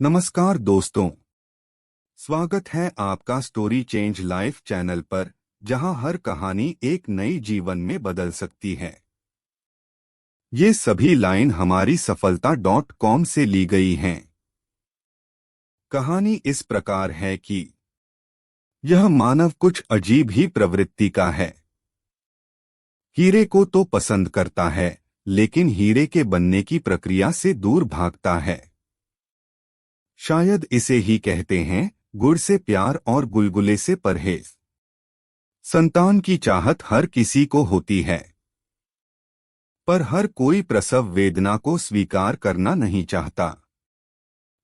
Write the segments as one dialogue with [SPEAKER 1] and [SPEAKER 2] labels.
[SPEAKER 1] नमस्कार दोस्तों, स्वागत है आपका स्टोरी चेंज लाइफ चैनल पर, जहां हर कहानी एक नई जीवन में बदल सकती है। ये सभी लाइन हमारी सफलता.com से ली गई हैं। कहानी इस प्रकार है कि यह मानव कुछ अजीब ही प्रवृत्ति का है। हीरे को तो पसंद करता है, लेकिन हीरे के बनने की प्रक्रिया से दूर भागता है। शायद इसे ही कहते हैं गुड़ से प्यार और गुलगुले से परहेज। संतान की चाहत हर किसी को होती है, पर हर कोई प्रसव वेदना को स्वीकार करना नहीं चाहता।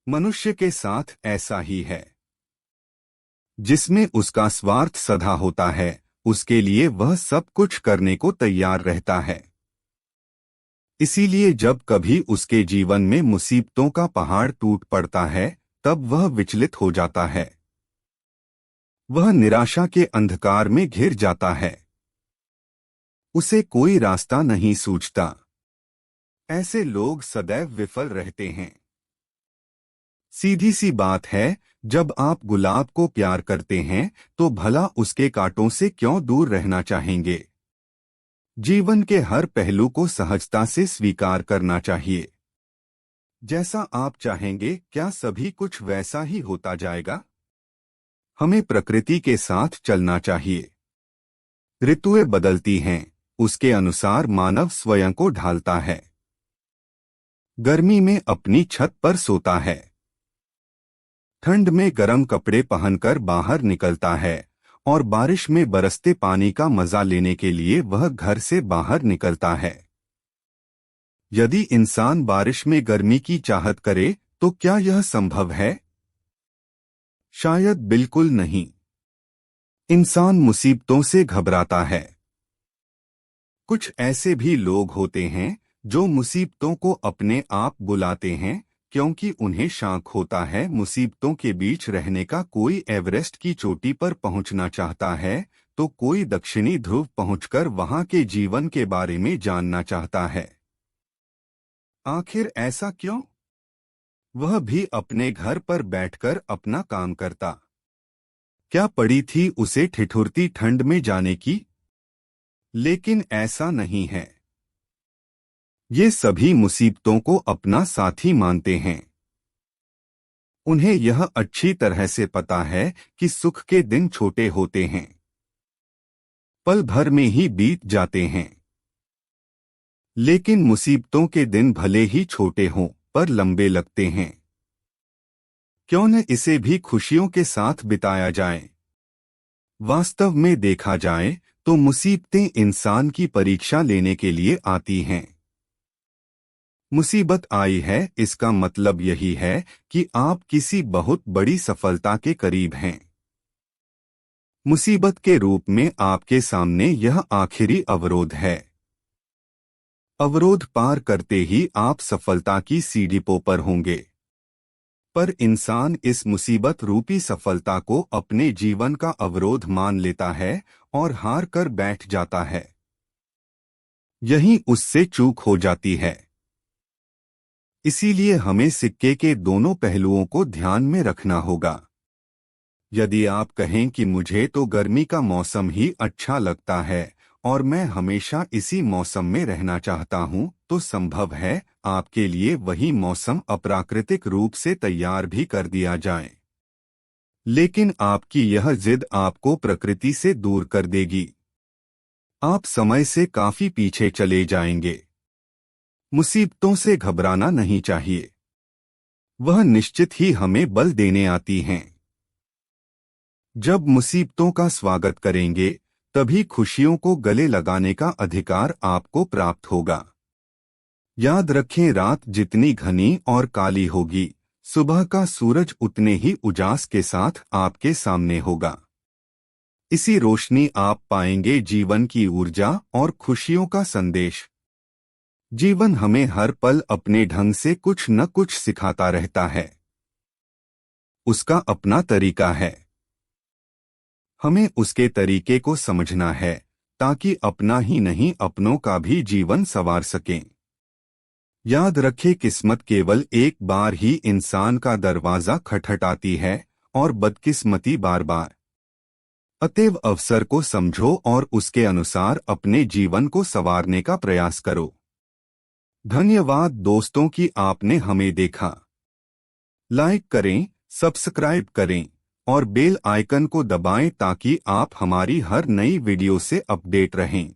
[SPEAKER 1] मनुष्य के साथ ऐसा ही है। जिसमें उसका स्वार्थ सधा होता है, उसके लिए वह सब कुछ करने को तैयार रहता है। इसीलिए जब कभी उसके जीवन में मुसीबतों का पहाड़ टूट पड़ता है, तब वह विचलित हो जाता है। वह निराशा के अंधकार में घिर जाता है। उसे कोई रास्ता नहीं सूझता। ऐसे लोग सदैव विफल रहते हैं। सीधी सी बात है, जब आप गुलाब को प्यार करते हैं तो भला उसके कांटों से क्यों दूर रहना चाहेंगे। जीवन के हर पहलू को सहजता से स्वीकार करना चाहिए। जैसा आप चाहेंगे, क्या सभी कुछ वैसा ही होता जाएगा? हमें प्रकृति के साथ चलना चाहिए। ऋतुएं बदलती हैं, उसके अनुसार मानव स्वयं को ढालता है। गर्मी में अपनी छत पर सोता है, ठंड में गर्म कपड़े पहनकर बाहर निकलता है, और बारिश में बरसते पानी का मजा लेने के लिए वह घर से बाहर निकलता है। यदि इंसान बारिश में गर्मी की चाहत करे, तो क्या यह संभव है? शायद बिल्कुल नहीं। इंसान मुसीबतों से घबराता है। कुछ ऐसे भी लोग होते हैं जो मुसीबतों को अपने आप बुलाते हैं, क्योंकि उन्हें शौक होता है मुसीबतों के बीच रहने का। कोई एवरेस्ट की चोटी पर पहुंचना चाहता है, तो कोई दक्षिणी ध्रुव पहुंचकर वहां के जीवन के बारे में जानना चाहता है। आखिर ऐसा क्यों? वह भी अपने घर पर बैठकर अपना काम करता। क्या पड़ी थी उसे ठिठुरती ठंड में जाने की? लेकिन ऐसा नहीं है। ये सभी मुसीबतों को अपना साथी मानते हैं। उन्हें यह अच्छी तरह से पता है कि सुख के दिन छोटे होते हैं, पल भर में ही बीत जाते हैं। लेकिन मुसीबतों के दिन भले ही छोटे हों, पर लंबे लगते हैं। क्यों न इसे भी खुशियों के साथ बिताया जाए। वास्तव में देखा जाए तो मुसीबतें इंसान की परीक्षा लेने के लिए आती हैं। मुसीबत आई है, इसका मतलब यही है कि आप किसी बहुत बड़ी सफलता के करीब हैं। मुसीबत के रूप में आपके सामने यह आखिरी अवरोध है। अवरोध पार करते ही आप सफलता की सीढ़ियों पर होंगे। पर इंसान इस मुसीबत रूपी सफलता को अपने जीवन का अवरोध मान लेता है और हार कर बैठ जाता है। यही उससे चूक हो जाती है। इसीलिए हमें सिक्के के दोनों पहलुओं को ध्यान में रखना होगा। यदि आप कहें कि मुझे तो गर्मी का मौसम ही अच्छा लगता है और मैं हमेशा इसी मौसम में रहना चाहता हूं, तो संभव है आपके लिए वही मौसम अप्राकृतिक रूप से तैयार भी कर दिया जाए। लेकिन आपकी यह जिद आपको प्रकृति से दूर कर देगी। आप समय से काफी पीछे चले जाएंगे। मुसीबतों से घबराना नहीं चाहिए। वह निश्चित ही हमें बल देने आती हैं। जब मुसीबतों का स्वागत करेंगे, तभी खुशियों को गले लगाने का अधिकार आपको प्राप्त होगा। याद रखें, रात जितनी घनी और काली होगी, सुबह का सूरज उतने ही उजास के साथ आपके सामने होगा। इसी रोशनी आप पाएंगे जीवन की ऊर्जा और खुशियों का संदेश। जीवन हमें हर पल अपने ढंग से कुछ न कुछ सिखाता रहता है। उसका अपना तरीका है। हमें उसके तरीके को समझना है, ताकि अपना ही नहीं अपनों का भी जीवन संवार सकें। याद रखें, किस्मत केवल एक बार ही इंसान का दरवाजा खटखटाती है और बदकिस्मती बार बार। अतएव अवसर को समझो और उसके अनुसार अपने जीवन को संवारने का प्रयास करो। धन्यवाद दोस्तों कि आपने हमें देखा। लाइक करें, सब्सक्राइब करें और बेल आइकन को दबाएं ताकि आप हमारी हर नई वीडियो से अपडेट रहें।